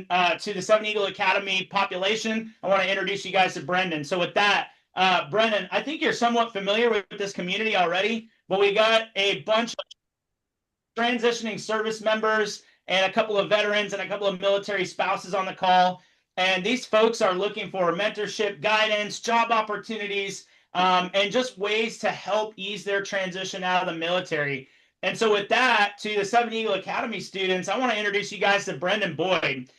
and to the Seven Eagle Academy population, I want to introduce you guys to Brendan. So with that, Brendan, I think you're somewhat familiar with this community already, but we got a bunch of transitioning service members and a couple of veterans and a couple of military spouses on the call. And these folks are looking for mentorship, guidance, job opportunities, and just ways to help ease their transition out of the military. And so with that, to the Seven Eagle Academy students, I want to introduce you guys to Brendan Boyd.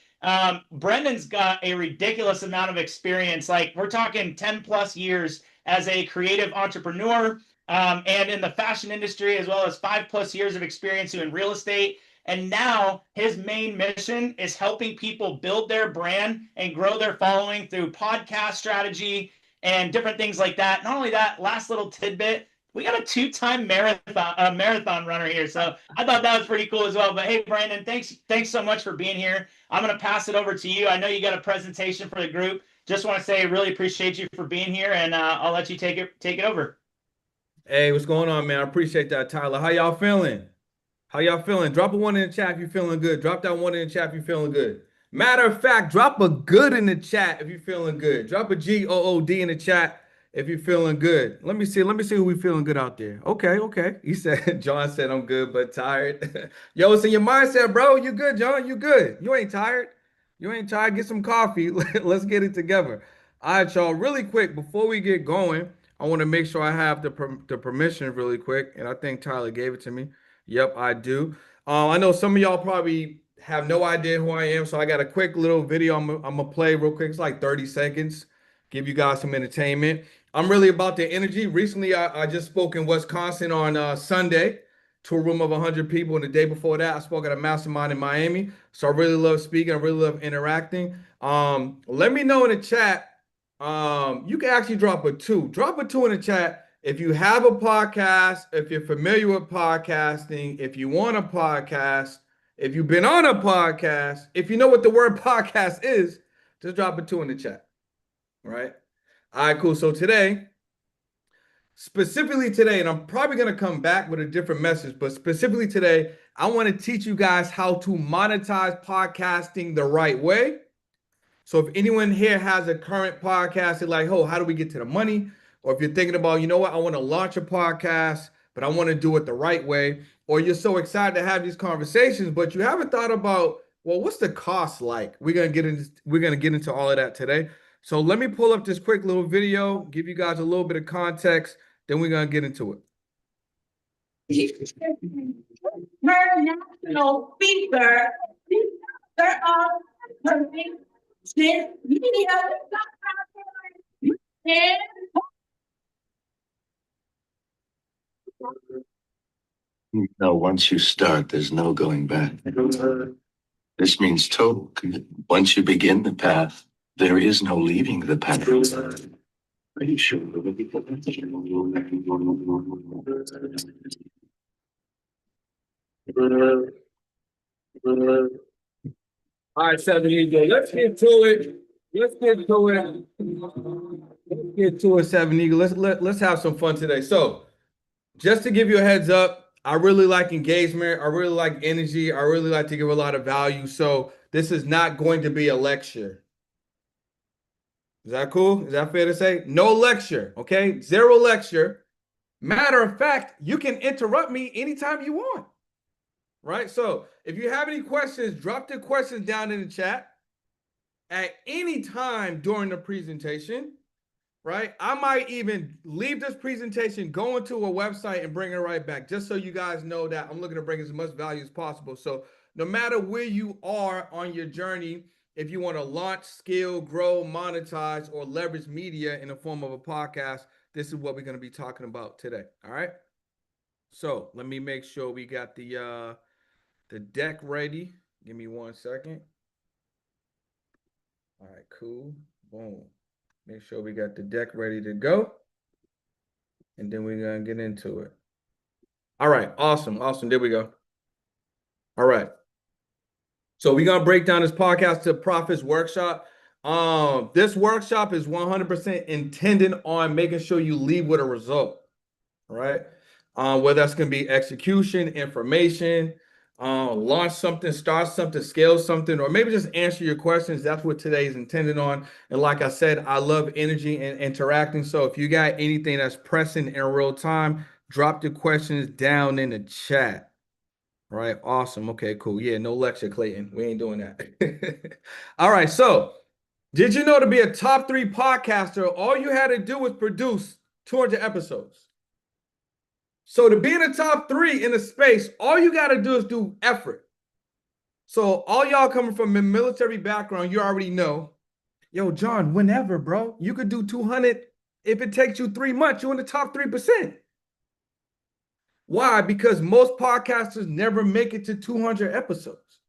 Brendan's got a ridiculous amount of experience. Like, we're talking 10 plus years as a creative entrepreneur, and in the fashion industry, as well as 5+ years of experience doing real estate. And now his main mission is helping people build their brand and grow their following through podcast strategy and different things like that. Not only that, last little tidbit, we got a 2-time marathon runner here. So I thought that was pretty cool as well. But hey, Brandon, thanks so much for being here. I'm going to pass it over to you. I know you got a presentation for the group. Just want to say I really appreciate you for being here, and I'll let you take it over. Hey, what's going on, man? I appreciate that, Tyler. How y'all feeling? How y'all feeling? Drop a 1 in the chat if you're feeling good. Drop that 1 in the chat if you're feeling good. Matter of fact, drop a good in the chat if you're feeling good. Drop a GOOD in the chat if you're feeling good. Let me see who we feeling good out there. Okay. He said, John said, I'm good, but tired. Yo, it's in your mindset, bro. You good, John? You good. You ain't tired. You ain't tired. Get some coffee. Let's get it together. All right, y'all. Really quick, before we get going, I want to make sure I have the permission really quick. And I think Tyler gave it to me. Yep, I do. I know some of y'all probably have no idea who I am, so I got a quick little video I'm gonna play real quick. It's like 30 seconds. Give you guys some entertainment. I'm really about the energy. Recently, I just spoke in Wisconsin on Sunday to a room of 100 people, and the day before that, I spoke at a mastermind in Miami. So I really love speaking. I really love interacting. Let me know in the chat. You can actually drop a 2. Drop a 2 in the chat. If you have a podcast, if you're familiar with podcasting, if you want a podcast, if you've been on a podcast, if you know what the word podcast is, just drop a 2 in the chat. All right. All right, cool. So specifically today, and I'm probably going to come back with a different message, but specifically today, I want to teach you guys how to monetize podcasting the right way. So if anyone here has a current podcast, they're like, oh, how do we get to the money? Or if you're thinking about, you know what, I want to launch a podcast, but I want to do it the right way. Or you're so excited to have these conversations, but you haven't thought about, well, what's the cost like? We're gonna get into all of that today. So let me pull up this quick little video, give you guys a little bit of context, then we're gonna get into it. International speaker of this media and no, once you start, there's no going back. This means total commitment. Once you begin the path, there is no leaving the path. Are you sure? All right, 7 Eagle. Let's get to it. Let's get to it, 7 Eagle. Let's have some fun today. So, just to give you a heads up, I really like engagement. I really like energy. I really like to give a lot of value. So, this is not going to be a lecture. Is that cool? Is that fair to say? No lecture, okay? 0 lecture. Matter of fact, you can interrupt me anytime you want, right? So if you have any questions, drop the questions down in the chat at any time during the presentation, right? I might even leave this presentation, go into a website and bring it right back, just so you guys know that I'm looking to bring as much value as possible. So no matter where you are on your journey, if you want to launch, scale, grow, monetize, or leverage media in the form of a podcast, this is what we're going to be talking about today. All right. So let me make sure we got the deck ready. Give me 1 second. All right, cool. Boom. Make sure we got the deck ready to go. And then we're going to get into it. All right. Awesome. Awesome. There we go. All right. So we're going to break down this podcast to Profits Workshop. This workshop is 100% intended on making sure you leave with a result, right? Whether that's going to be execution, information, launch something, start something, scale something, or maybe just answer your questions. That's what today is intended on. And like I said, I love energy and interacting. So if you got anything that's pressing in real time, drop the questions down in the chat. All right, awesome. Okay, cool. Yeah, no lecture, Clayton. We ain't doing that. All right, so did you know to be a top 3 podcaster, all you had to do was produce 200 episodes? So to be in the top 3 in the space, all you got to do is do effort. So all y'all coming from a military background, you already know, yo, John, whenever, bro, you could do 200. If it takes you 3 months, you're in the top 3%. Why? Because most podcasters never make it to 200 episodes.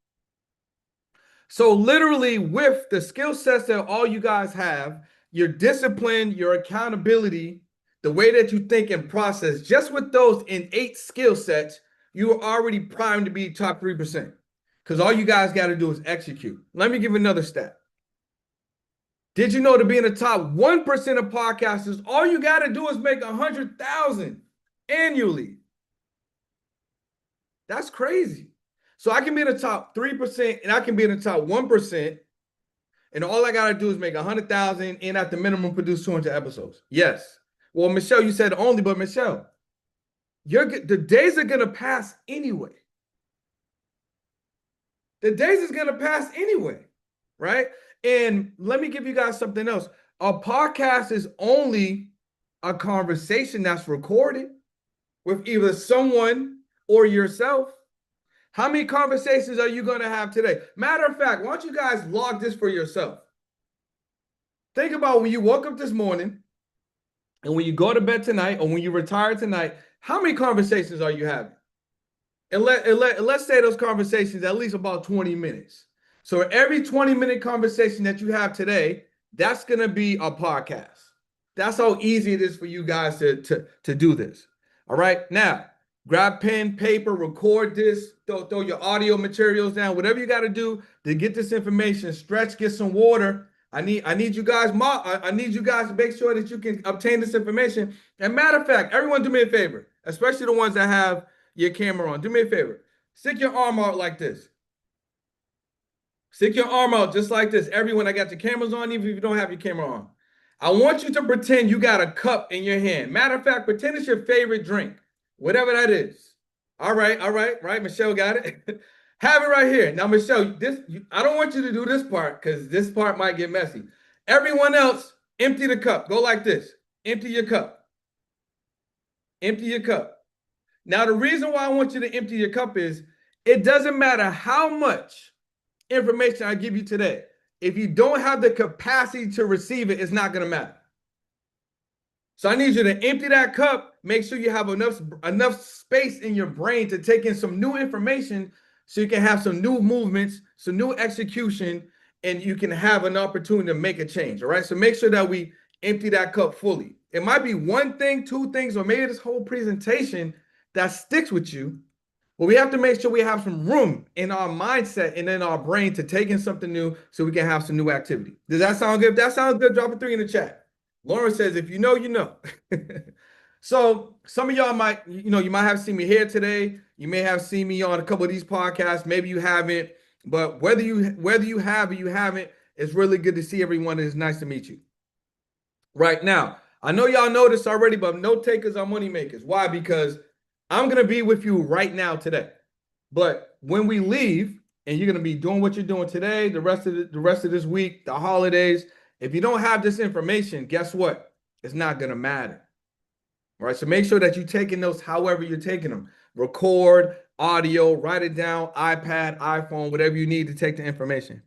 So literally with the skill sets that all you guys have, your discipline, your accountability, the way that you think and process, just with those innate skill sets, you are already primed to be top 3%. Because all you guys got to do is execute. Let me give another stat. Did you know to be in the top 1% of podcasters, all you got to do is make 100,000 annually? That's crazy. So I can be in the top 3% and I can be in the top 1%. And all I got to do is make 100,000 and at the minimum produce 200 episodes. Yes. Well, Michelle, you said only, but Michelle, the days are going to pass anyway. The days is going to pass anyway, right? And let me give you guys something else. A podcast is only a conversation that's recorded with either someone or yourself. How many conversations are you going to have today? Matter of fact, why don't you guys log this for yourself? Think about when you woke up this morning and when you go to bed tonight or when you retire tonight, how many conversations are you having? And let's say those conversations at least about 20 minutes. So every 20-minute conversation that you have today, that's going to be a podcast. That's how easy it is for you guys to do this. All right. Now, grab pen, paper, record this, throw your audio materials down, whatever you got to do to get this information. Stretch, get some water. I need you guys. I need you guys to make sure that you can obtain this information. And matter of fact, everyone do me a favor, especially the ones that have your camera on. Do me a favor. Stick your arm out like this. Stick your arm out just like this. Everyone, I got your cameras on, even if you don't have your camera on. I want you to pretend you got a cup in your hand. Matter of fact, pretend it's your favorite drink, whatever that is. All right, right. Michelle got it. Have it right here. Now, Michelle, I don't want you to do this part because this part might get messy. Everyone else, empty the cup. Go like this. Empty your cup. Empty your cup. Now, the reason why I want you to empty your cup is it doesn't matter how much information I give you today. If you don't have the capacity to receive it, it's not going to matter. So I need you to empty that cup. Make sure you have enough space in your brain to take in some new information so you can have some new movements, some new execution, and you can have an opportunity to make a change. All right. So make sure that we empty that cup fully. It might be one thing, two things, or maybe this whole presentation that sticks with you. But we have to make sure we have some room in our mindset and in our brain to take in something new so we can have some new activity. Does that sound good? If that sounds good, drop a 3 in the chat. Lauren says, if you know, you know. So some of y'all might, you might have seen me here today. You may have seen me on a couple of these podcasts. Maybe you haven't. But whether you have or you haven't, it's really good to see everyone. It's nice to meet you. Right now, I know y'all know this already, but note takers are money makers. Why? Because I'm going to be with you right now today. But when we leave and you're going to be doing what you're doing today, the rest of this week, the holidays, if you don't have this information, guess what? It's not going to matter. All right. So make sure that you're taking those however you're taking them. Record, audio, write it down, iPad, iPhone, whatever you need to take the information.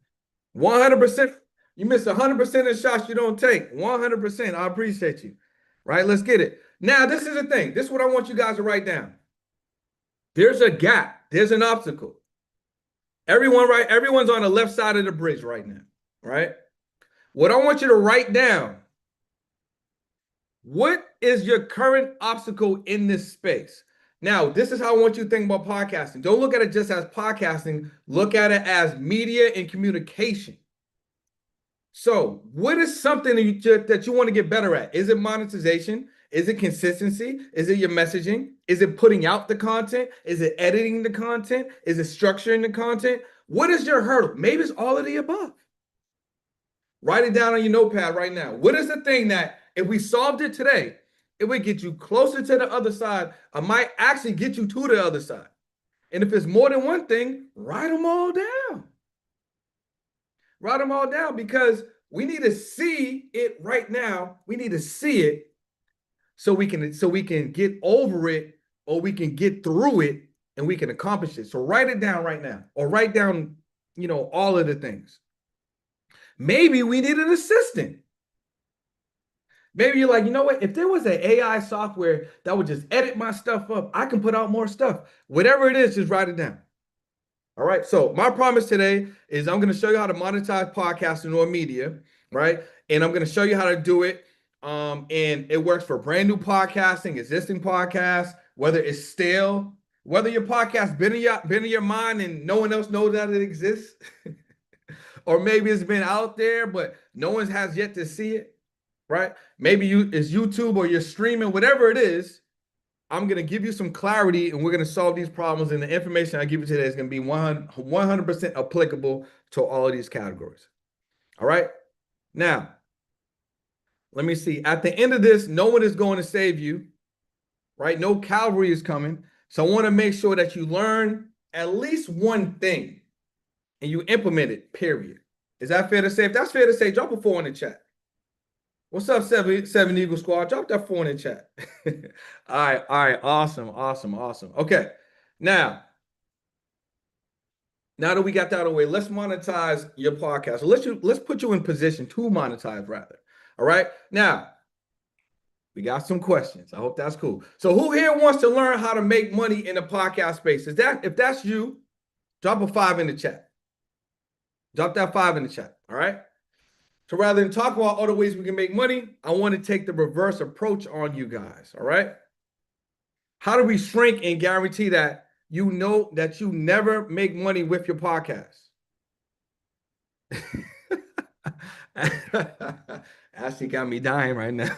100%. You miss 100% of the shots you don't take. 100%. I appreciate you. Right. Let's get it. Now, this is the thing. This is what I want you guys to write down. There's a gap. There's an obstacle. Everyone's on the left side of the bridge right now, right? What I want you to write down, what is your current obstacle in this space? Now, this is how I want you to think about podcasting. Don't look at it just as podcasting. Look at it as media and communication. So what is something that you want to get better at? Is it monetization? Is it consistency? Is it your messaging? Is it putting out the content? Is it editing the content? Is it structuring the content? What is your hurdle? Maybe it's all of the above. Write it down on your notepad right now. What is the thing that if we solved it today, it would get you closer to the other side, or might actually get you to the other side? And if it's more than one thing, write them all down. Write them all down, because we need to see it right now. We need to see it so we can get over it, or we can get through it, and we can accomplish it. So write it down right now, or write down, all of the things. Maybe we need an assistant. Maybe you're like, you know what? If there was an AI software that would just edit my stuff up, I can put out more stuff. Whatever it is, just write it down. All right. So my promise today is I'm going to show you how to monetize podcasting or media, right? And I'm going to show you how to do it. And it works for brand new podcasting, existing podcasts, whether it's stale, whether your podcast been in your mind and no one else knows that it exists. Or maybe it's been out there, but no one has yet to see it, right? Maybe it's YouTube or you're streaming, whatever it is. I'm going to give you some clarity, and we're going to solve these problems. And the information I give you today is going to be 100% applicable to all of these categories. All right. Now, let me see. At the end of this, no one is going to save you, right? No cavalry is coming. So I want to make sure that you learn at least one thing and you implement it, period. Is that fair to say? If that's fair to say, drop a 4 in the chat. What's up, seven Eagle Squad? Drop that 4 in the chat. All right. Awesome. Okay. Now that we got that out of the way, let's monetize your podcast. So let's put you in position to monetize, rather. All right. Now, we got some questions. I hope that's cool. So who here wants to learn how to make money in the podcast space? If that's you, drop a 5 in the chat. Drop that 5 in the chat. All right. So rather than talk about other ways we can make money, I want to take the reverse approach on you guys. All right. How do we shrink and guarantee that you know that you never make money with your podcast? Ashley got me dying right now.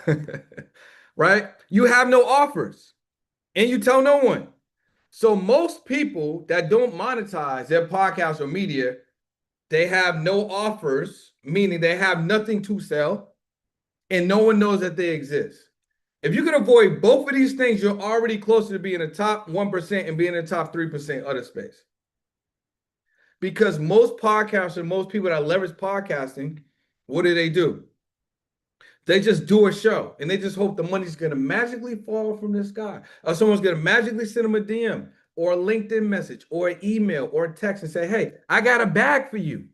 Right? You have no offers and you tell no one. So most people that don't monetize their podcast or media, they have no offers, meaning they have nothing to sell, and no one knows that they exist. If you can avoid both of these things, you're already closer to being the top 1% and being in the top 3% of the space. Because most podcasters, most people that leverage podcasting, what do? They just do a show, and they just hope the money's going to magically fall from the sky, or someone's going to magically send them a DM or a LinkedIn message or an email or a text and say, hey, I got a bag for you.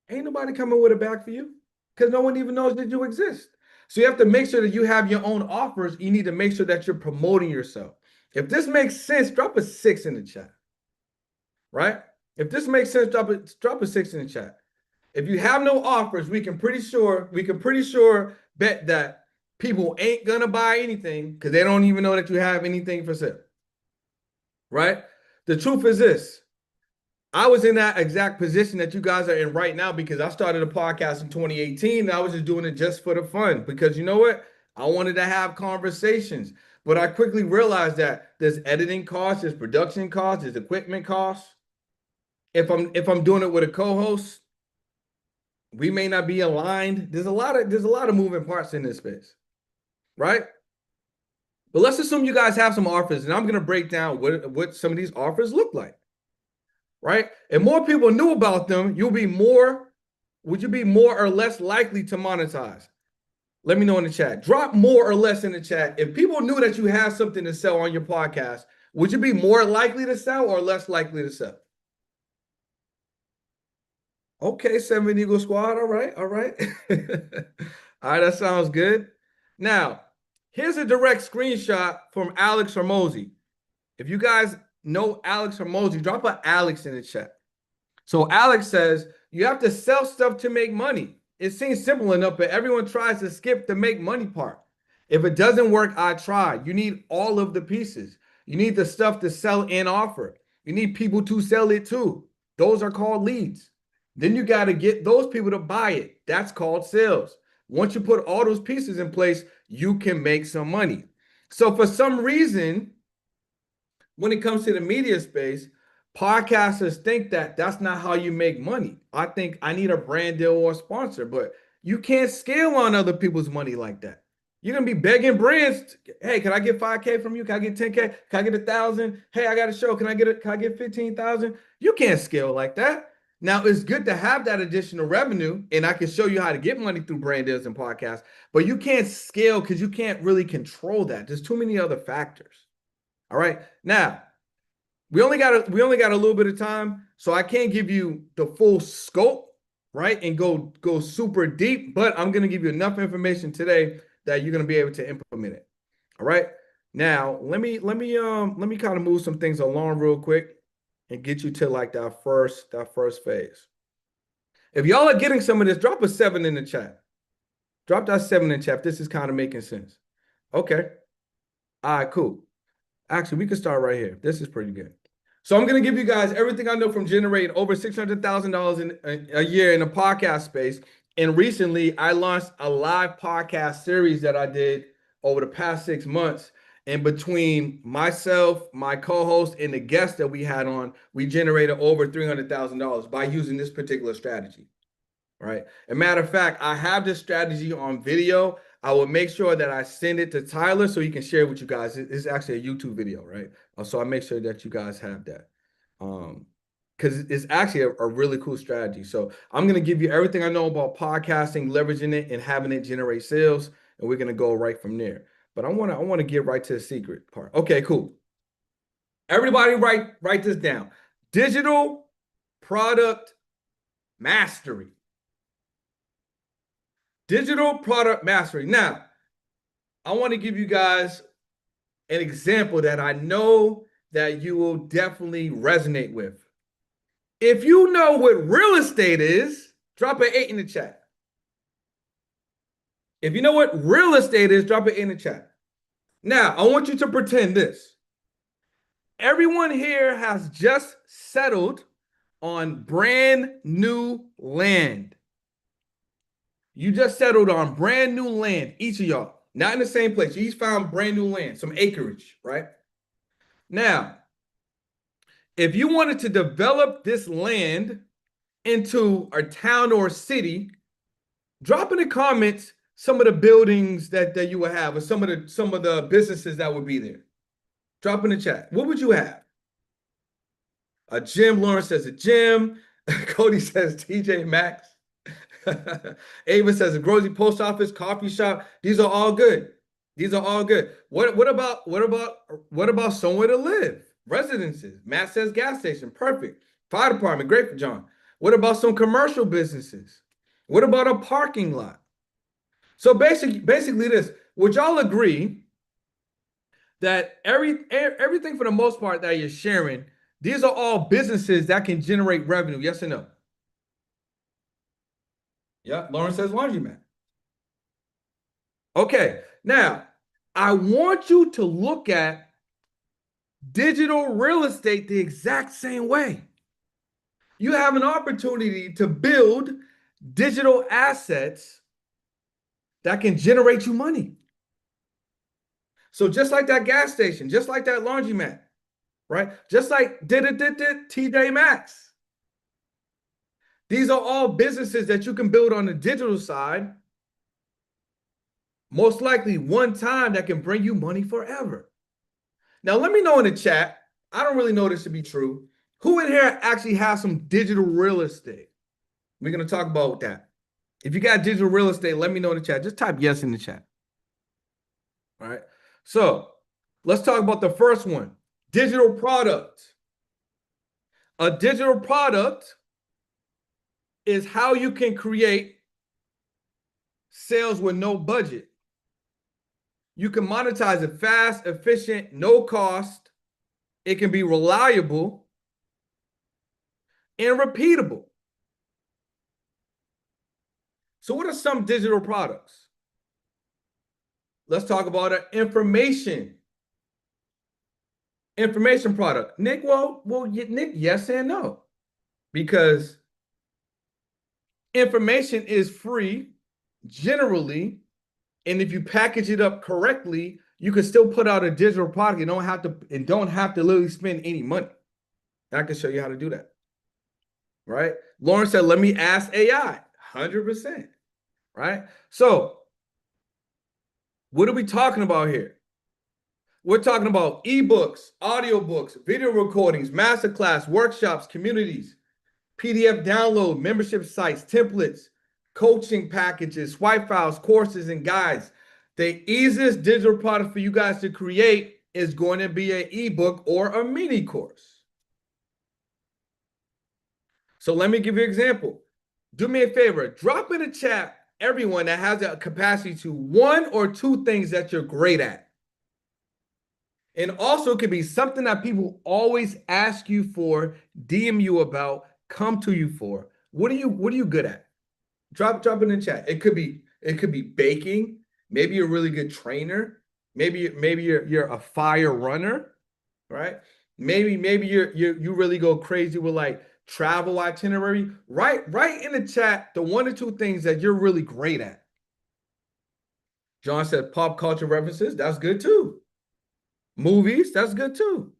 Ain't nobody coming with a bag for you, because no one even knows that you exist. So you have to make sure that you have your own offers. You need to make sure that you're promoting yourself. If this makes sense, drop a 6 in the chat, right? If this makes sense, drop a 6 in the chat. If you have no offers, we can pretty sure bet that people ain't gonna buy anything because they don't even know that you have anything for sale, right? The truth is this. I was in that exact position that you guys are in right now because I started a podcast in 2018 and I was just doing it just for the fun because you know what? I wanted to have conversations, but I quickly realized that there's editing costs, there's production costs, there's equipment costs. If I'm doing it with a co-host, we may not be aligned. There's a lot of moving parts in this space, right? But let's assume you guys have some offers, and I'm going to break down what some of these offers look like, right? If more people knew about them, would you be more or less likely to monetize? Let me know in the chat. Drop more or less in the chat. If people knew that you have something to sell on your podcast, would you be more likely to sell or less likely to sell? Okay, 7 Eagle Squad. All right. All right, that sounds good. Now, here's a direct screenshot from Alex Hormozy. If you guys know Alex Hormozy, drop an Alex in the chat. So Alex says, you have to sell stuff to make money. It seems simple enough, but everyone tries to skip the make money part. If it doesn't work, I try. You need all of the pieces. You need the stuff to sell and offer. You need people to sell it too. Those are called leads. Then you got to get those people to buy it. That's called sales. Once you put all those pieces in place, you can make some money. So for some reason, when it comes to the media space, podcasters think that that's not how you make money. I think I need a brand deal or a sponsor, but you can't scale on other people's money like that. You're gonna be begging brands, hey, can I get 5K from you? Can I get 10K? Can I get 1,000? Hey, I got a show. Can I get 15,000? You can't scale like that. Now it's good to have that additional revenue, and I can show you how to get money through brand deals and podcasts, but you can't scale because you can't really control that. There's too many other factors. All right. Now, we only got a little bit of time, so I can't give you the full scope, right? And go super deep, but I'm gonna give you enough information today that you're gonna be able to implement it. All right. Now, let me kind of move some things along real quick and get you to like that first phase. If y'all are getting some of this, drop a 7 in the chat. Drop that 7 in the chat. This is kind of making sense. Okay. All right, cool. Actually, we can start right here. This is pretty good. So I'm going to give you guys everything I know from generating over $600,000 in a year in the podcast space. And recently, I launched a live podcast series that I did over the past 6 months. And between myself, my co-host, and the guests that we had on, we generated over $300,000 by using this particular strategy. Right. As a matter of fact, I have this strategy on video. I will make sure that I send it to Tyler so he can share it with you guys. It's actually a YouTube video, right? So I make sure that you guys have that. Because it's actually a really cool strategy. So I'm going to give you everything I know about podcasting, leveraging it, and having it generate sales. And we're going to go right from there. But I want to get right to the secret part. Okay, cool. Everybody write this down. Digital product mastery. Digital product mastery. Now, I want to give you guys an example that I know that you will definitely resonate with. If you know what real estate is, drop an 8 in the chat. If you know what real estate is, drop an 8 in the chat. Now, I want you to pretend this. Everyone here has just settled on brand new land. You just settled on brand new land, each of y'all. Not in the same place. You each found brand new land, some acreage, right? Now, if you wanted to develop this land into a town or a city, drop in the comments some of the buildings that you would have, or some of the businesses that would be there. Drop in the chat. What would you have? A gym. Lauren says a gym. Cody says TJ Maxx. Ava says a grocery, post office, coffee shop. These are all good. These are all good. What about somewhere to live? Residences. Matt says gas station. Perfect. Fire department. Great for John. What about some commercial businesses? What about a parking lot? So basically this. Would y'all agree that everything for the most part that you're sharing, these are all businesses that can generate revenue? Yes or no? Yeah, Lauren says laundromat. Okay, now I want you to look at digital real estate the exact same way. You have an opportunity to build digital assets that can generate you money. So just like that gas station, just like that laundromat, right? Just like TJ Maxx. These are all businesses that you can build on the digital side, most likely one time, that can bring you money forever. Now, let me know in the chat. I don't really know this to be true. Who in here actually has some digital real estate? We're going to talk about that. If you got digital real estate, let me know in the chat. Just type yes in the chat. All right. So let's talk about the first one, digital product. A digital product is how you can create sales with no budget. You can monetize it fast, efficient, no cost. It can be reliable and repeatable. So what are some digital products? Let's talk about an information product. Nick, Nick, yes and no. Because information is free generally And if you package it up correctly, you can still put out a digital product and don't have to literally spend any money. I can show you how to do that. Right? Lauren said, let me ask AI. 100%. Right? So, what are we talking about here? We're talking about ebooks, audiobooks, video recordings, masterclass, workshops, communities, PDF download, membership sites, templates, coaching packages, swipe files, courses, and guides. The easiest digital product for you guys to create is going to be an ebook or a mini course. So let me give you an example. Do me a favor, drop in the chat everyone that has a capacity to one or two things that you're great at. And also it could be something that people always ask you for, DM you about, come to you for. What are you good at? Drop it in the chat. It could be baking. Maybe you're a really good trainer. Maybe you're a fire runner, right? Maybe you really go crazy with like travel itinerary. Write in the chat the one or two things that you're really great at. John said pop culture references. That's good too. Movies, that's good too.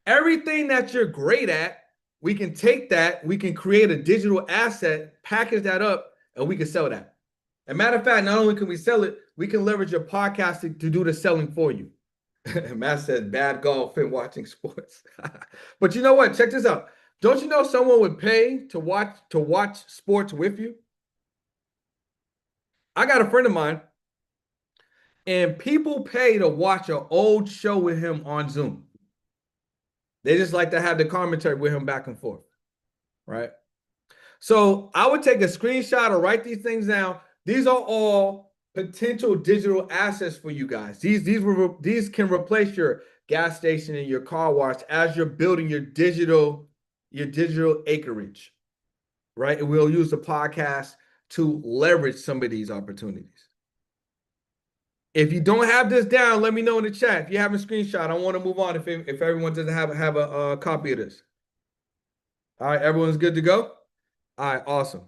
Everything that you're great at, we can take that, we can create a digital asset, package that up, and we can sell that. As a matter of fact, not only can we sell it, we can leverage your podcast to do the selling for you. Matt says bad golf and watching sports. But you know what? Check this out. Don't you know someone would pay to watch sports with you? I got a friend of mine, and people pay to watch an old show with him on Zoom. They just like to have the commentary with him back and forth, right? So I would take a screenshot or write these things down. These are all potential digital assets for you guys. These can replace your gas station and your car wash as you're building your digital acreage, right? And we'll use the podcast to leverage some of these opportunities. If you don't have this down, let me know in the chat. If you have a screenshot, I want to move on if everyone doesn't have a copy of this. All right, everyone's good to go? All right, awesome.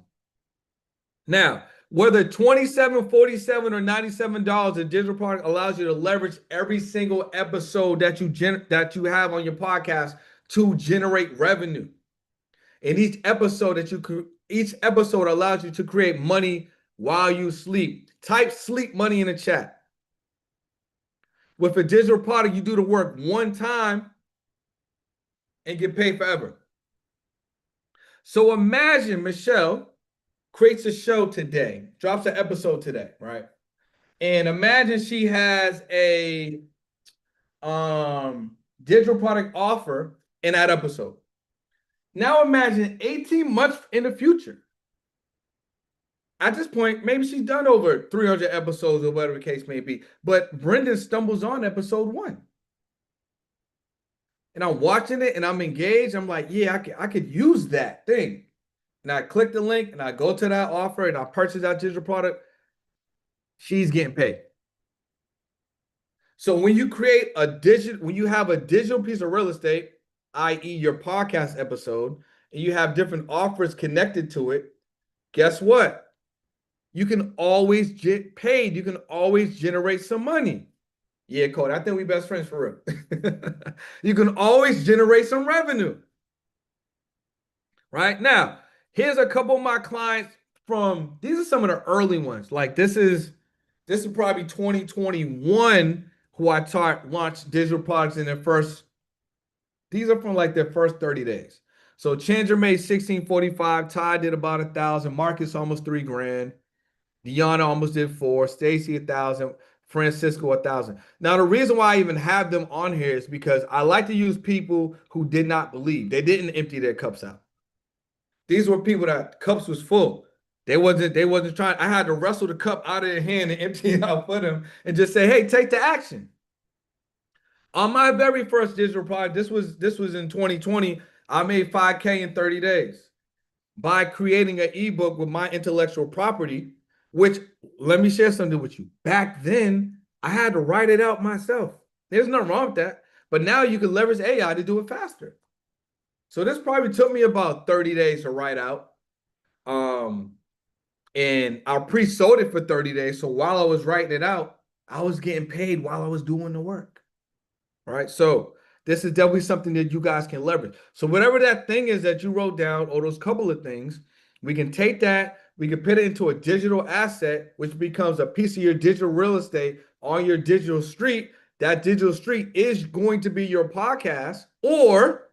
Now, whether $27, $47, or $97, a digital product allows you to leverage every single episode that you have on your podcast to generate revenue. And each episode allows you to create money while you sleep. Type sleep money in the chat. With a digital product, you do the work one time and get paid forever. So imagine Michelle creates a show today, drops an episode today, right? And imagine she has a digital product offer in that episode. Now imagine 18 months in the future. At this point, maybe she's done over 300 episodes or whatever the case may be. But Brendan stumbles on episode 1. And I'm watching it and I'm engaged. I'm like, yeah, I could use that thing. And I click the link and I go to that offer and I purchase that digital product. She's getting paid. So when you when you have a digital piece of real estate, i.e. your podcast episode, and you have different offers connected to it, guess what? You can always get paid. You can always generate some money. Yeah, Cody, I think we best friends for real. You can always generate some revenue. Right now, here's a couple of my clients these are some of the early ones. Like this is probably 2021 who I launched digital products in these are from like their first 30 days. So Chandra made 1645, Ty did about 1,000, Marcus almost $3,000. Deanna almost did 4, Stacy 1,000, Francisco 1,000. Now, the reason why I even have them on here is because I like to use people who did not believe. They didn't empty their cups out. These were people that cups was full. They wasn't trying. I had to wrestle the cup out of their hand and empty it out for them and just say, hey, take the action. On my very first digital product, this was in 2020, I made 5K in 30 days by creating an ebook with my intellectual property. Which, let me share something with you. Back then, I had to write it out myself. There's nothing wrong with that. But now you can leverage AI to do it faster. So this probably took me about 30 days to write out. And I pre-sold it for 30 days. So while I was writing it out, I was getting paid while I was doing the work. All right. So this is definitely something that you guys can leverage. So whatever that thing is that you wrote down, or those couple of things, we can take that, we can put it into a digital asset, which becomes a piece of your digital real estate on your digital street. That digital street is going to be your podcast, or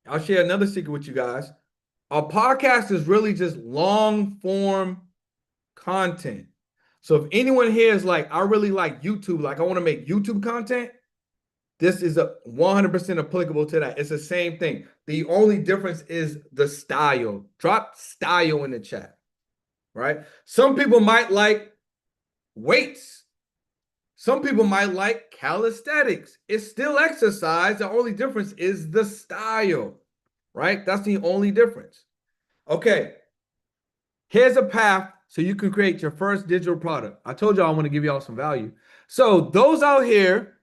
I'll share another secret with you guys. A podcast is really just long form content. So if anyone here is like, I really like YouTube, like I want to make YouTube content, this is a 100% applicable to that. It's the same thing. The only difference is the style. Drop style in the chat, right? Some people might like weights. Some people might like calisthenics. It's still exercise. The only difference is the style, right? That's the only difference. Okay. Here's a path so you can create your first digital product. I told y'all I want to give y'all some value. So those out here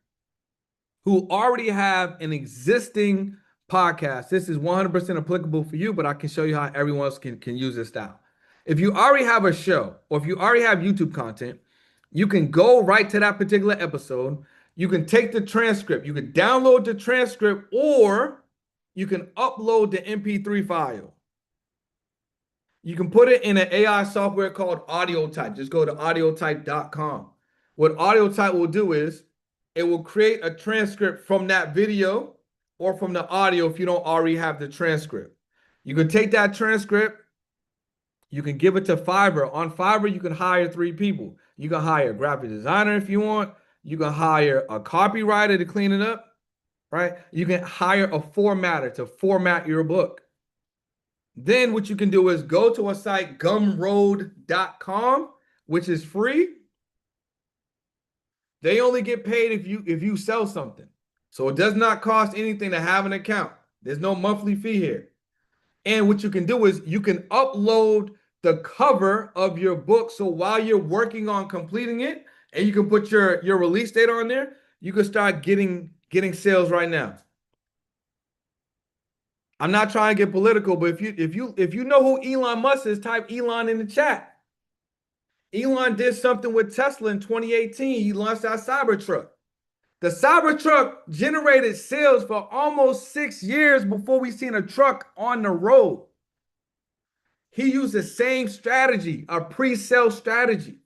who already have an existing podcast, this is 100% applicable for you, but I can show you how everyone else can use this style. If you already have a show, or if you already have YouTube content, you can go right to that particular episode. You can take the transcript. You can download the transcript, or you can upload the MP3 file. You can put it in an AI software called AudioType. Just go to audiotype.com. What AudioType will do is it will create a transcript from that video or from the audio if you don't already have the transcript. You can take that transcript, you can give it to Fiverr. On Fiverr, you can hire 3 people. You can hire a graphic designer if you want. You can hire a copywriter to clean it up, right? You can hire a formatter to format your book. Then what you can do is go to a site, gumroad.com, which is free. They only get paid if you sell something. So it does not cost anything to have an account. There's no monthly fee here. And what you can do is you can upload the cover of your book. So while you're working on completing it, and you can put your release date on there, you can start getting sales right now. I'm not trying to get political, but if you know who Elon Musk is, type Elon in the chat. Elon did something with Tesla in 2018. He launched that Cybertruck. The Cybertruck generated sales for almost 6 years before we seen a truck on the road. He used the same strategy, a pre-sale strategy.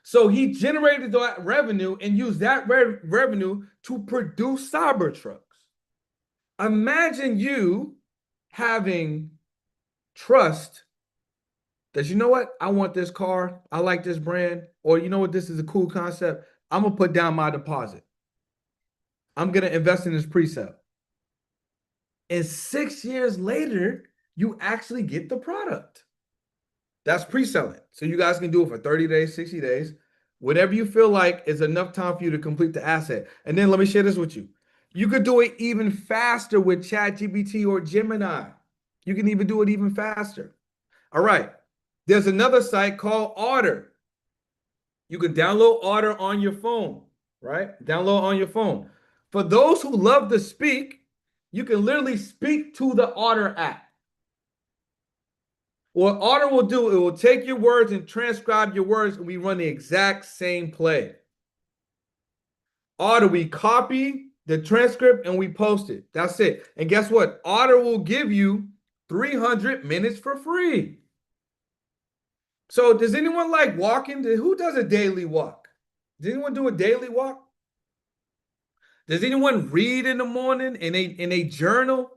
So he generated that revenue and used that revenue to produce Cybertrucks. Imagine you having trust that, you know what, I want this car, I like this brand, or you know what, this is a cool concept, I'm gonna put down my deposit. I'm gonna invest in this pre-sale. And 6 years later, you actually get the product. That's pre-selling. So you guys can do it for 30 days, 60 days, whatever you feel like is enough time for you to complete the asset. And then let me share this with you. You could do it even faster with ChatGPT or Gemini. You can even do it even faster. All right. There's another site called Order. You can download Order on your phone, right? Download on your phone. For those who love to speak, you can literally speak to the Order app. What Order will do, it will take your words and transcribe your words, and we run the exact same play. Order, we copy the transcript and we post it. That's it. And guess what? Order will give you 300 minutes for free. So does anyone like walking? Who does a daily walk? Does anyone do a daily walk? Does anyone read in the morning in a journal?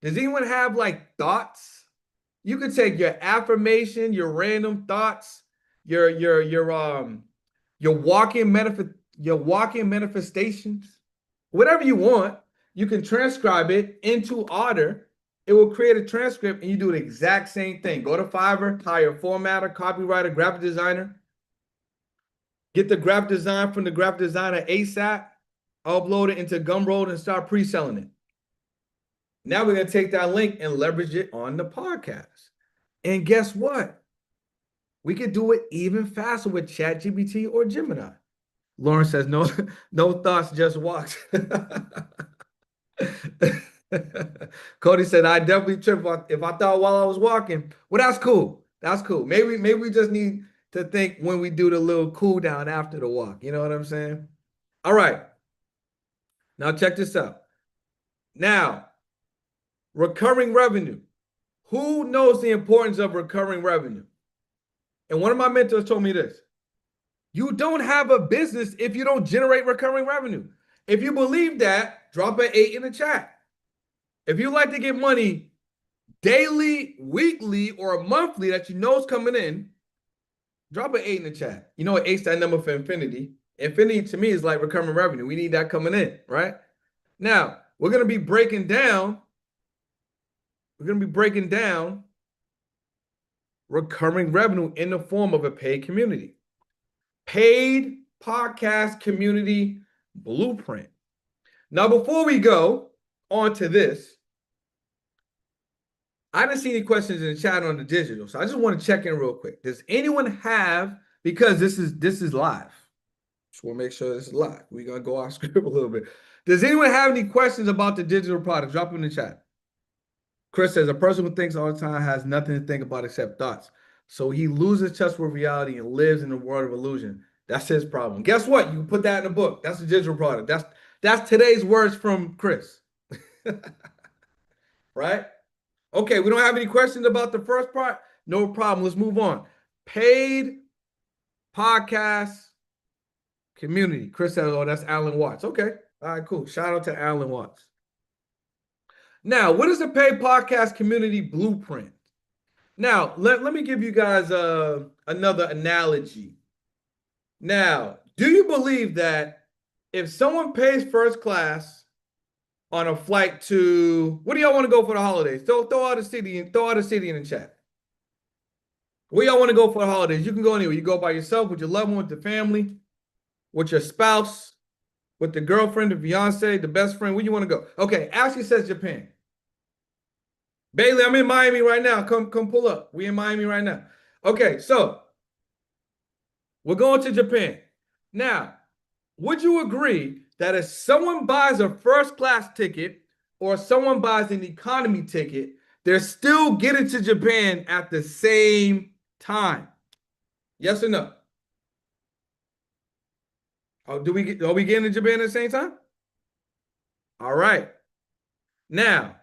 Does anyone have like thoughts? You could take your affirmation, your random thoughts, your walking manifestations, whatever you want. You can transcribe it into Order. It will create a transcript and you do the exact same thing. Go to Fiverr, hire a formatter, copywriter, graphic designer. Get the graphic design from the graphic designer ASAP. Upload it into Gumroad and start pre-selling it. Now we're going to take that link and leverage it on the podcast. And guess what? We could do it even faster with ChatGPT or Gemini. Lauren says, no thoughts, just walks. Cody said, I definitely trip if I thought while I was walking. Well, that's cool. That's cool. Maybe we just need to think when we do the little cool down after the walk. You know what I'm saying? All right. Now check this out. Now, recurring revenue. Who knows the importance of recurring revenue? And one of my mentors told me this. You don't have a business if you don't generate recurring revenue. If you believe that, drop an 8 in the chat. If you like to get money daily, weekly, or monthly that you know is coming in, drop an 8 in the chat. You know what 8's that number for infinity. Infinity to me is like recurring revenue. We need that coming in, right? Now, we're going to be breaking down recurring revenue in the form of a paid community. Paid podcast community blueprint. Now, before we go on to this, I didn't see any questions in the chat on the digital, so I just want to check in real quick. Does anyone have, because this is live. Just want to make sure this is live. We're going to go off script a little bit. Does anyone have any questions about the digital product? Drop them in the chat. Chris says, a person who thinks all the time has nothing to think about except thoughts. So he loses touch with reality and lives in the world of illusion. That's his problem. Guess what? You can put that in a book. That's a digital product. That's today's words from Chris. Right? Okay, we don't have any questions about the first part. No problem. Let's move on. Paid podcast community. Chris said, oh, that's Alan Watts. Okay. All right, cool. Shout out to Alan Watts. Now, what is the paid podcast community blueprint? Now, let me give you guys another analogy. Now, do you believe that if someone pays first class on a flight to, where do y'all want to go for the holidays? Throw out a city in the chat. Where y'all want to go for the holidays? You can go anywhere. You go by yourself, with your loved one, with the family, with your spouse, with the girlfriend, the fiance, the best friend. Where you want to go? Okay, Ashley says Japan. Bailey, I'm in Miami right now. Come pull up. We in Miami right now. Okay, so we're going to Japan. Now, would you agree that if someone buys a first class ticket or someone buys an economy ticket, they're still getting to Japan at the same time? Yes or no? Oh, are we getting to Japan at the same time? All right. Now,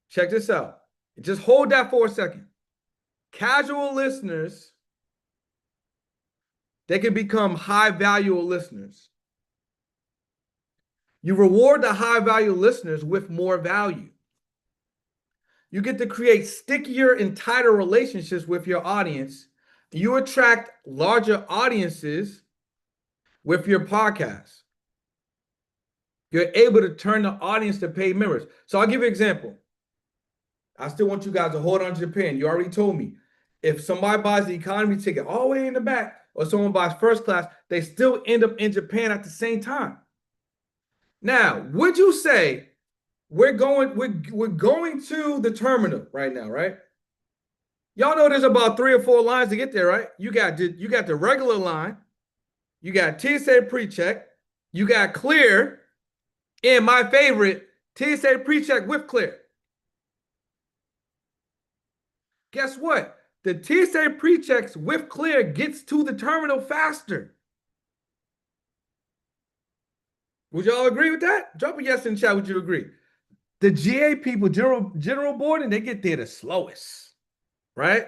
check this out. Just hold that for a second. Casual listeners, they can become high value listeners. You reward the high value listeners with more value. You get to create stickier and tighter relationships with your audience. You attract larger audiences with your podcast. You're able to turn the audience to paid members. So I'll give you an example. I still want you guys to hold on to Japan. You already told me. If somebody buys the economy ticket all the way in the back, or someone buys first class, they still end up in Japan at the same time. Now, would you say we're going to the terminal right now, right? Y'all know there's about 3 or 4 lines to get there, right? You got the regular line, you got TSA pre-check, you got clear, and my favorite, TSA pre-check with clear. Guess what? The TSA pre-checks with clear gets to the terminal faster. Would y'all agree with that? Drop a yes in chat. Would you agree? The GA people, general boarding, they get there the slowest, right?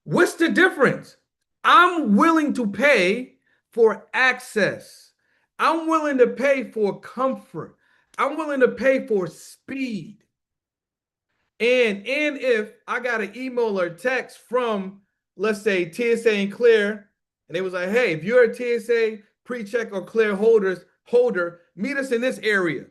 What's the difference? I'm willing to pay for access. I'm willing to pay for comfort. I'm willing to pay for speed. And if I got an email or text from, let's say, TSA and Clear, and it was like, hey, if you're a TSA pre-check or Clear holder, meet us in this area.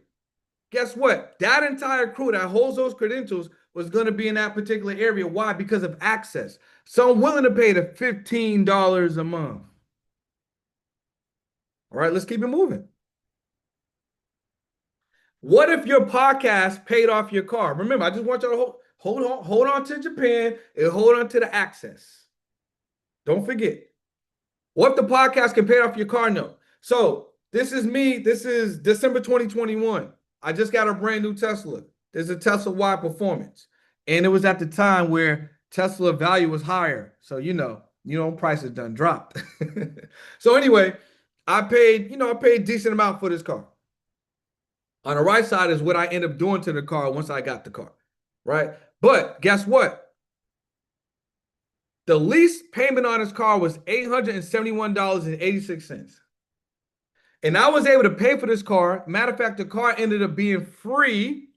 Guess what? That entire crew that holds those credentials was going to be in that particular area. Why? Because of access. So I'm willing to pay the $15 a month. All right, let's keep it moving. What if your podcast paid off your car? Remember, I just want you to hold on to Japan and hold on to the access. Don't forget. What if the podcast can pay off your car note? So this is me. This is December 2021. I just got a brand new Tesla. There's a Tesla Y Performance. And it was at the time where Tesla value was higher. So, prices done dropped. So anyway, I paid a decent amount for this car. On the right side is what I end up doing to the car once I got the car, right? But guess what? The lease payment on this car was $871.86. And I was able to pay for this car. Matter of fact, the car ended up being free.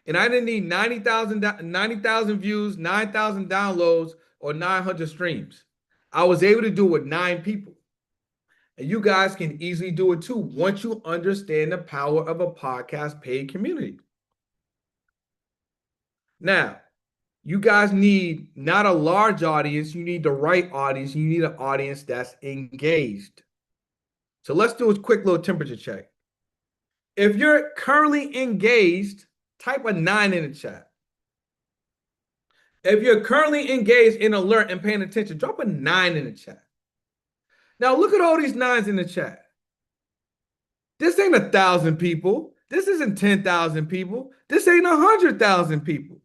And I didn't need 90,000 views, 9,000 downloads, or 900 streams. I was able to do it with 9 people. And you guys can easily do it too once you understand the power of a podcast paid community. Now, you guys need not a large audience. You need the right audience. You need an audience that's engaged. So let's do a quick little temperature check. If you're currently engaged, type a 9 in the chat. If you're currently engaged in alert and paying attention, drop a 9 in the chat. Now look at all these 9s in the chat. This ain't 1,000 people. This isn't 10,000 people. This ain't 100,000 people.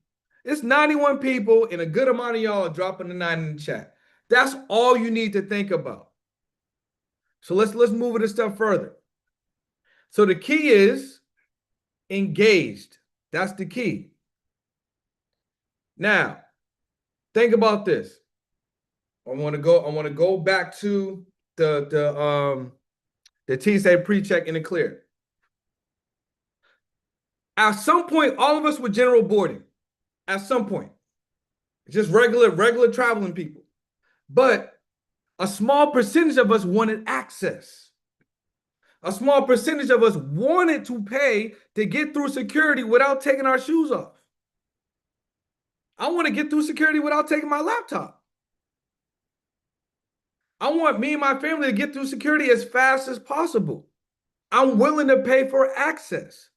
It's 91 people, and a good amount of y'all are dropping a 9 in the chat. That's all you need to think about. So let's move it a step further. So the key is engaged. That's the key. Now, think about this. I want to go back to the TSA pre-check in the clear. At some point, all of us were general boarding. At some point, just regular traveling people. But a small percentage of us wanted access. A small percentage of us wanted to pay to get through security without taking our shoes off. I want to get through security without taking my laptop. I want me and my family to get through security as fast as possible. I'm willing to pay for access.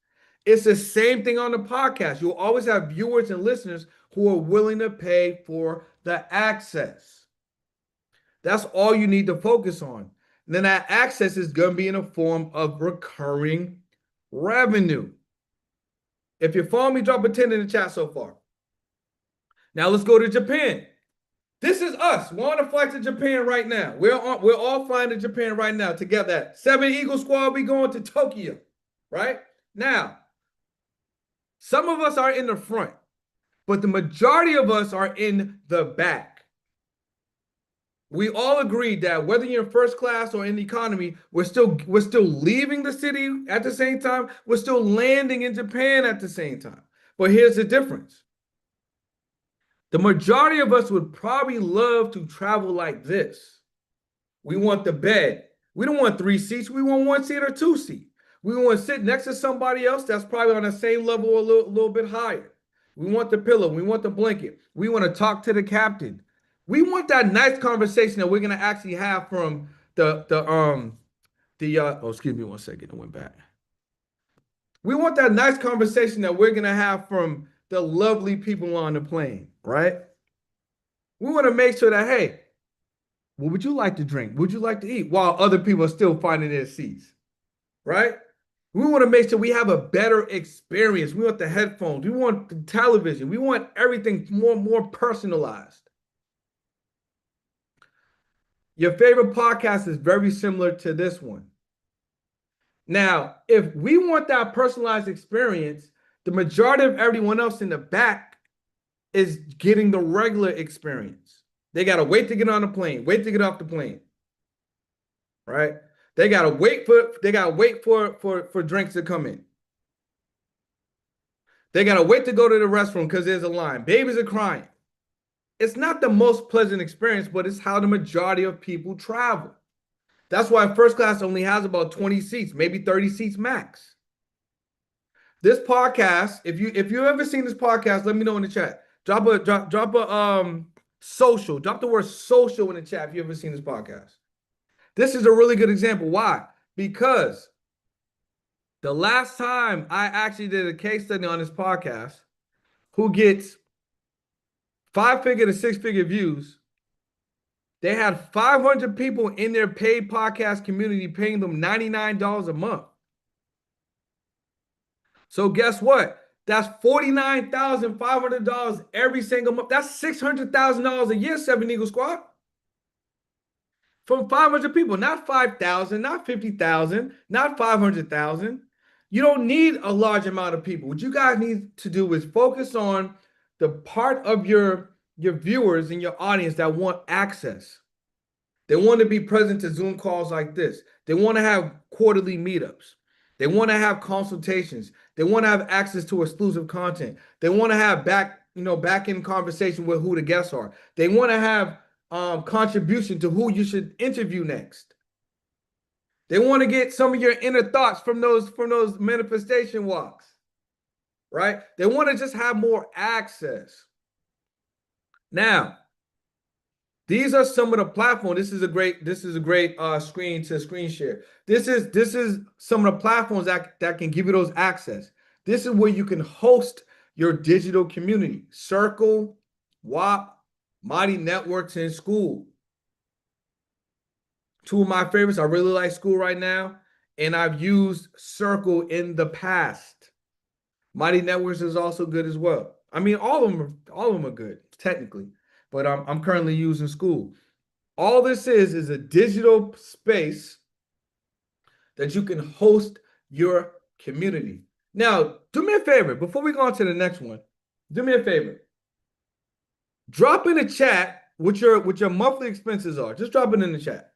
It's the same thing on the podcast. You'll always have viewers and listeners who are willing to pay for the access. That's all you need to focus on. And then that access is going to be in a form of recurring revenue. If you follow me, drop a 10 in the chat so far. Now let's go to Japan. This is us. We're on a flight to Japan right now. We're all flying to Japan right now together. 7 Eagle Squad, we going to Tokyo, right? Now, some of us are in the front, but the majority of us are in the back. We all agreed that whether you're in first class or in economy, we're still leaving the city at the same time. We're still landing in Japan at the same time. But here's the difference. The majority of us would probably love to travel like this. We want the bed. We don't want 3 seats. We want 1 seat or 2 seat. We want to sit next to somebody else that's probably on the same level or a little bit higher. We want the pillow. We want the blanket. We want to talk to the captain. We want that nice conversation that we're going to actually have from excuse me 1 second. I went back. We want that nice conversation that we're going to have from the lovely people on the plane, right? We want to make sure that, hey, what would you like to drink? Would you like to eat? While other people are still finding their seats, right? We want to make sure we have a better experience. We want the headphones. We want the television. We want everything more personalized. Your favorite podcast is very similar to this one. Now, if we want that personalized experience, the majority of everyone else in the back is getting the regular experience. They got to wait to get on the plane, wait to get off the plane, right? They got to wait for drinks to come in. They got to wait to go to the restroom because there's a line. Babies are crying. It's not the most pleasant experience, but it's how the majority of people travel. That's why first class only has about 20 seats, maybe 30 seats max. This podcast, if you ever seen this podcast, let me know in the chat. Drop a social. Drop the word social in the chat if you ever seen this podcast. This is a really good example. Why? Because the last time I actually did a case study on this podcast, who gets 5-figure to 6-figure views, they had 500 people in their paid podcast community paying them $99 a month. So guess what? That's $49,500 every single month. That's $600,000 a year, Seven Eagle Squad. From 500 people, not 5,000, not 50,000, not 500,000. You don't need a large amount of people. What you guys need to do is focus on the part of your viewers and your audience that want access. They want to be present to Zoom calls like this. They want to have quarterly meetups. They want to have consultations. They want to have access to exclusive content. They want to have back-end conversation with who the guests are. They want to have contribution to who you should interview next. They want to get some of your inner thoughts from those manifestation walks, right? They want to just have more access. Now, these are some of the platforms. This is a great screen to screen share. This is some of the platforms that can give you those access. This is where you can host your digital community. Circle, WAP, Mighty Networks, and School. Two of my favorites. I really like School right now, and I've used Circle in the past. Mighty Networks is also good as well. I mean, all of them are good technically, but I'm currently using School. All this is a digital space that you can host your community. Now, do me a favor before we go on to the next one. Do me a favor. Drop in the chat what your monthly expenses are. Just drop it in the chat.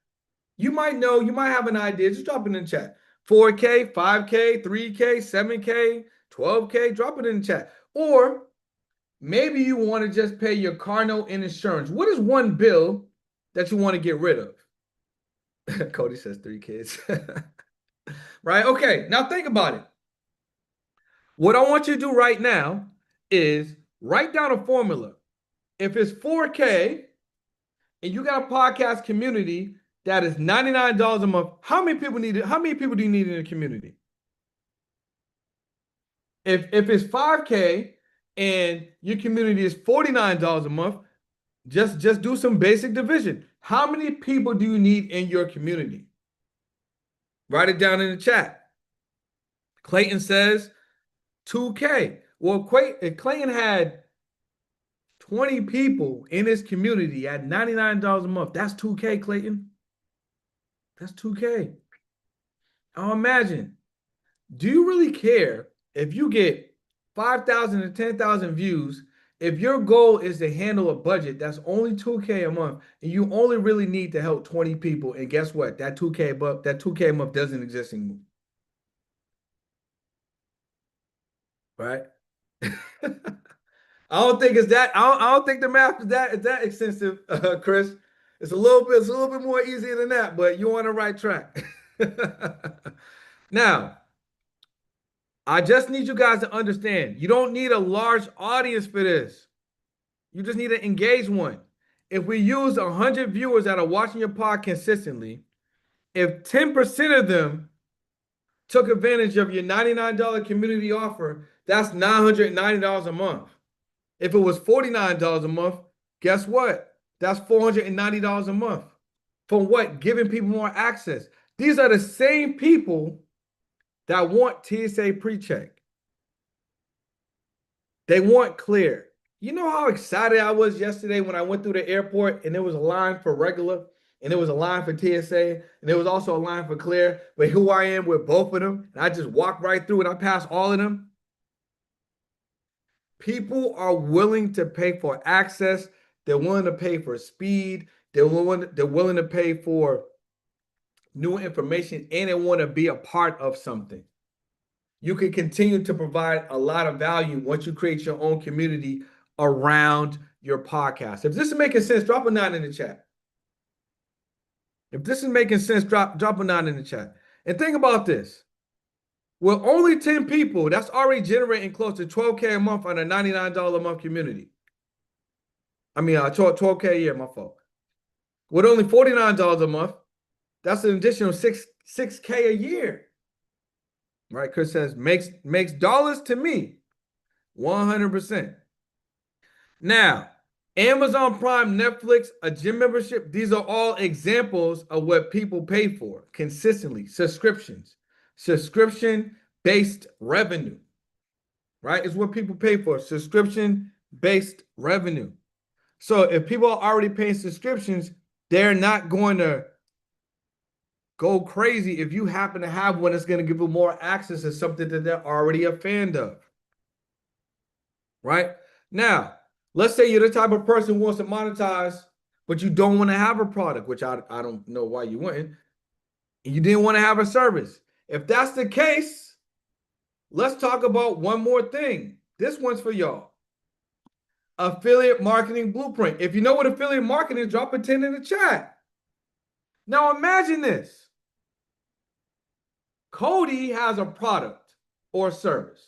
You might know, you might have an idea. Just drop it in the chat. 4K, 5K, 3K, 7K, 12K. Drop it in the chat. Or maybe you want to just pay your car note and insurance. What is one bill that you want to get rid of? Cody says 3 kids. Right? Okay. Now think about it. What I want you to do right now is write down a formula. If it's 4K and you got a podcast community that is $99 a month, how many people do you need in the community? If it's 5K and your community is $49 a month, just do some basic division. How many people do you need in your community? Write it down in the chat. Clayton says 2K. Well, Clayton had 20 people in his community at $99 a month. That's 2K, Clayton. That's 2K. Now imagine, do you really care if you get 5,000 to 10,000 views if your goal is to handle a budget that's only 2K a month and you only really need to help 20 people? And guess what? That 2K a month doesn't exist anymore. Right? I don't think the math is that extensive, Chris. It's a little bit more easier than that, but you're on the right track. Now, I just need you guys to understand, you don't need a large audience for this. You just need to engage one. If we use 100 viewers that are watching your pod consistently, if 10% of them took advantage of your $99 community offer, that's $990 a month. If it was $49 a month, guess what? That's $490 a month. From what? Giving people more access. These are the same people that want TSA pre-check. They want clear. You know how excited I was yesterday when I went through the airport and there was a line for regular and there was a line for TSA and there was also a line for clear, but who I am with both of them, and I just walked right through and I passed all of them. People are willing to pay for access. They're willing to pay for speed. They're willing to pay for new information, and they want to be a part of something. You can continue to provide a lot of value once you create your own community around your podcast. If this is making sense, drop a 9 in the chat. If this is making sense, drop a 9 in the chat. And think about this. With only 10 people, that's already generating close to $12K a month on a $99 a month community. I mean, 12K a year, my fault. With only $49 a month, that's an additional $6K a year. Right? Chris says, makes dollars to me. 100%. Now, Amazon Prime, Netflix, a gym membership, these are all examples of what people pay for consistently. Subscriptions. Subscription-based revenue. right? It's what people pay for, subscription-based revenue. So if people are already paying subscriptions, they're not going to go crazy if you happen to have one that's going to give them more access to something that they're already a fan of, right? Now, let's say you're the type of person who wants to monetize, but you don't want to have a product, which I don't know why you wouldn't. And you didn't want to have a service. If that's the case, let's talk about one more thing. This one's for y'all. Affiliate marketing blueprint. If you know what affiliate marketing is, drop a 10 in the chat. Now imagine this. Cody has a product or service.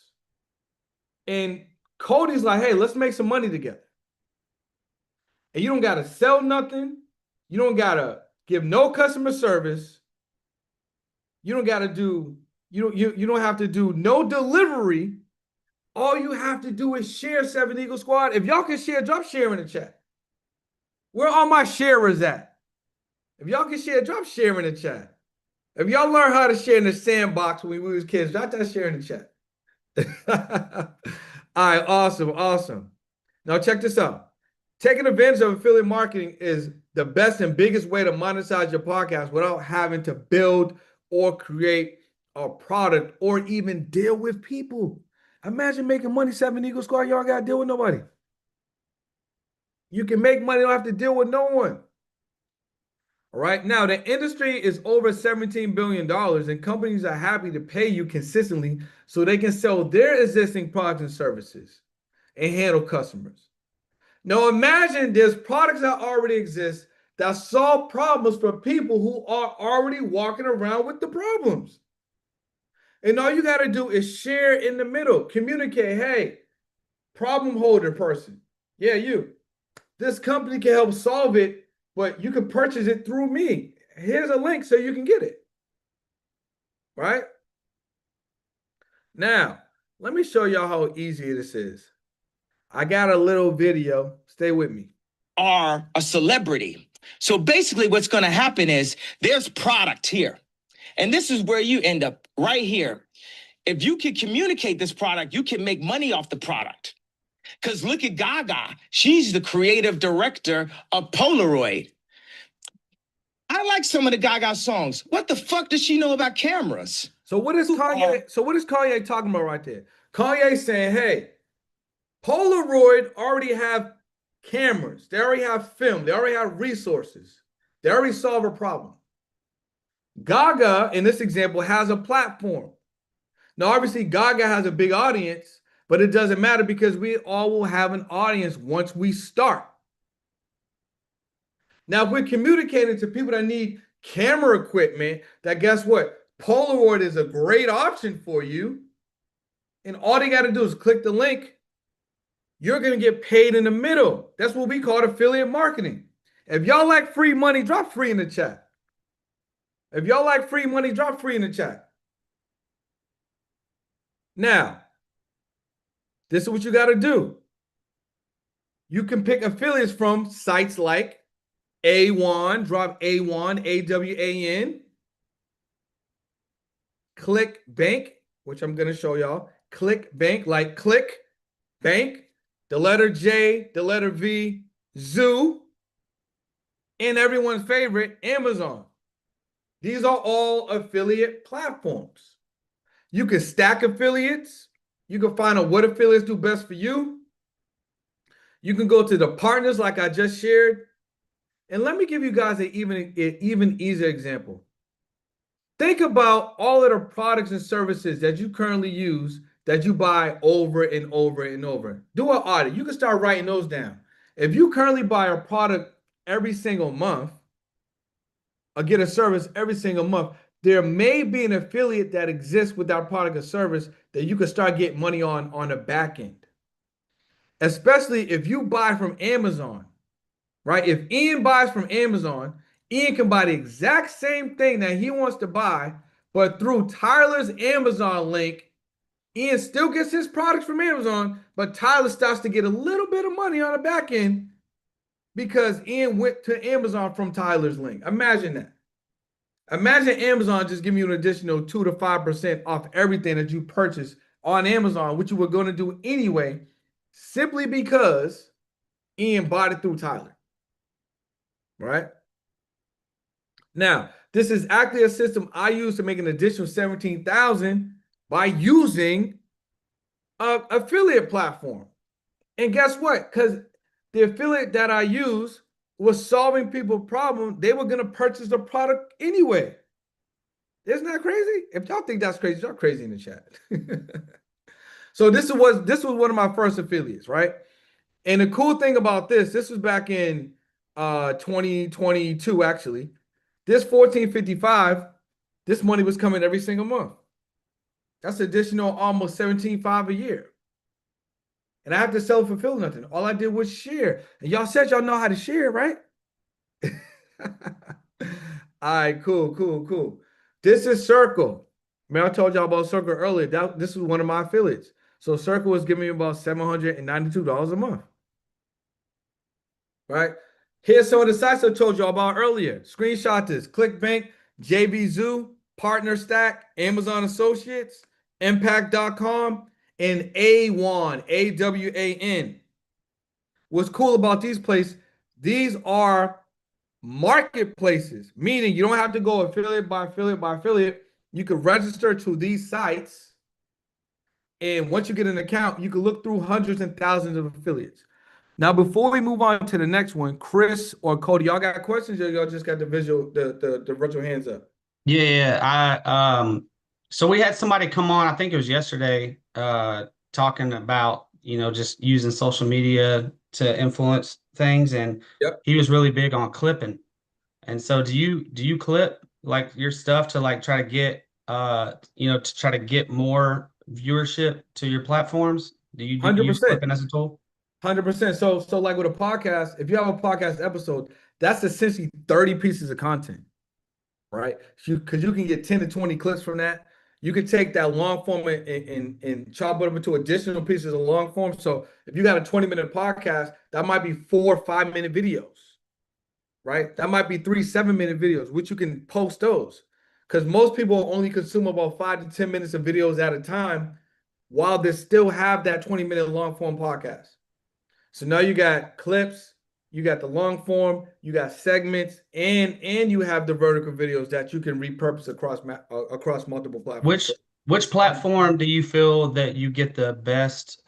And Cody's like, hey, let's make some money together. And you don't got to sell nothing. You don't got to give no customer service. You don't got to do, you don't have to do no delivery. All you have to do is share 7 Eagle Squad. If y'all can share, drop share in the chat. Where are my sharers at? If y'all can share, drop share in the chat. If y'all learn how to share in the sandbox when we was kids, drop that share in the chat. All right, awesome, awesome. Now check this out. Taking advantage of affiliate marketing is the best and biggest way to monetize your podcast without having to build or create a product or even deal with people. Imagine making money 7 Eagle Squad. Y'all got to deal with nobody. You can make money, don't have to deal with no one. All right. Now, the industry is over $17 billion, and companies are happy to pay you consistently so they can sell their existing products and services and handle customers. Now, imagine there's products that already exist that solve problems for people who are already walking around with the problems. And all you got to do is share in the middle, communicate. Hey, problem holder person. Yeah, you. This company can help solve it, but you can purchase it through me. Here's a link so you can get it. Right? Now, let me show y'all how easy this is. I got a little video. Stay with me. Are a celebrity. So basically what's going to happen is there's product here. And this is where you end up right here. If you can communicate this product, you can make money off the product. Because look at Gaga. She's the creative director of Polaroid. I like some of the Gaga songs. What the fuck does she know about cameras? So what is Kanye talking about right there? Kanye saying, hey, Polaroid already have cameras. They already have film. They already have resources. They already solve a problem. Gaga, in this example, has a platform. Now, obviously, Gaga has a big audience, but it doesn't matter because we all will have an audience once we start. Now, if we're communicating to people that need camera equipment, that guess what? Polaroid is a great option for you. And all they got to do is click the link. You're going to get paid in the middle. That's what we call affiliate marketing. If y'all like free money, drop free in the chat. If y'all like free money, drop free in the chat. Now, this is what you got to do. You can pick affiliates from sites like A1, drop A1, A-W-A-N. Click Bank, which I'm going to show y'all. Click Bank, like click Bank, the letter J, the letter V, Zoo, and everyone's favorite, Amazon. These are all affiliate platforms. You can stack affiliates. You can find out what affiliates do best for you. You can go to the partners like I just shared. And let me give you guys an even easier example. Think about all of the products and services that you currently use that you buy over and over and over. Do an audit. You can start writing those down. If you currently buy a product every single month or get a service every single month, there may be an affiliate that exists with that product or service that you can start getting money on the back end. Especially if you buy from Amazon, right? If Ian buys from Amazon, Ian can buy the exact same thing that he wants to buy, but through Tyler's Amazon link, Ian still gets his products from Amazon, but Tyler starts to get a little bit of money on the back end because Ian went to Amazon from Tyler's link. Imagine that. Imagine Amazon just giving you an additional 2 to 5% off everything that you purchase on Amazon, which you were going to do anyway, simply because Ian bought it through Tyler. Right? Now, this is actually a system I use to make an additional 17,000 by using an affiliate platform. And guess what? Because the affiliate that I use was solving people's problem, they were going to purchase the product anyway. Isn't that crazy? If y'all think that's crazy, y'all crazy in the chat. So this was one of my first affiliates, right? And the cool thing about this was back in 2022, actually. This 1455, this money was coming every single month. That's additional almost 17.5 a year. And I have to self-fulfill nothing. All I did was share. And y'all said y'all know how to share, right? All right, cool. This is Circle. Man, I told y'all about Circle earlier. This was one of my affiliates. So Circle was giving me about $792 a month. Right? Here's some of the sites I told y'all about earlier. Screenshot this. ClickBank, JB Zoo, PartnerStack, Amazon Associates, Impact.com, and A1, A-W-A-N. What's cool about these places, these are marketplaces, meaning you don't have to go affiliate by affiliate by affiliate. You can register to these sites. And once you get an account, you can look through hundreds and thousands of affiliates. Now, before we move on to the next one, Chris or Cody, y'all got questions or y'all just got the virtual hands up? Yeah. So we had somebody come on, I think it was yesterday, talking about, just using social media to influence things. And Yep. he was really big on clipping. And so do you clip like your stuff to like try to get, to try to get more viewership to your platforms? Do you use 100%. clipping as a tool? 100%. So like with a podcast, if you have a podcast episode, that's essentially 30 pieces of content, right? Because you can get 10 to 20 clips from that. You can take that long form and chop it up into additional pieces of long form. So if you got a 20-minute podcast, that might be 4 5-minute videos, right? That might be 3 7-minute videos, which you can post those. Because most people only consume about 5 to 10 minutes of videos at a time while they still have that 20-minute long form podcast. So now you got clips, you got the long form, you got segments, and you have the vertical videos that you can repurpose across multiple platforms. Which platform do you feel that you get the best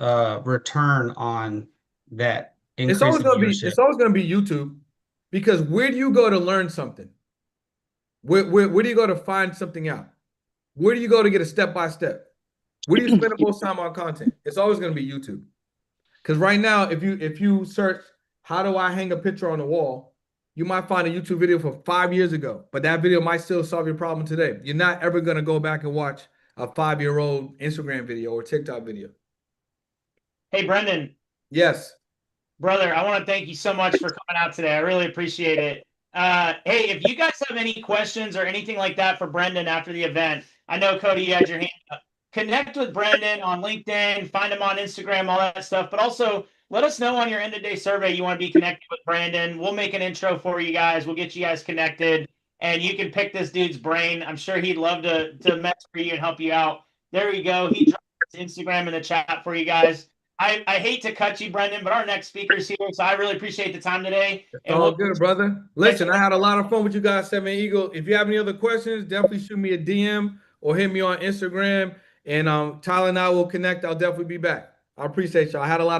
return on that increase It's always in gonna viewership? it's always gonna be YouTube, because where do you go to learn something? Where do you go to find something out? Where do you go to get a step-by-step? Where do you spend the most time on content? It's always gonna be YouTube. Because right now, if you search, how do I hang a picture on the wall, you might find a YouTube video from 5 years ago, but that video might still solve your problem today. You're not ever going to go back and watch a 5-year-old Instagram video or TikTok video. Hey, Brendan. Yes. Brother, I want to thank you so much for coming out today. I really appreciate it. Hey, if you guys have any questions or anything like that for Brendan after the event, I know, Cody, you had your hand up. Connect with Brendan on LinkedIn, find him on Instagram, all that stuff. But also, let us know on your end-of-day survey you want to be connected with Brandon. We'll make an intro for you guys. We'll get you guys connected, and you can pick this dude's brain. I'm sure he'd love to mentor you and help you out. There you go. He dropped his Instagram in the chat for you guys. I hate to cut you, Brendan, but our next speaker's here, so I really appreciate the time today. It's all good, brother. Listen, I had a lot of fun with you guys, Seven Eagle. If you have any other questions, definitely shoot me a DM or hit me on Instagram. And Tyler and I will connect. I'll definitely be back. I appreciate y'all. I had a lot of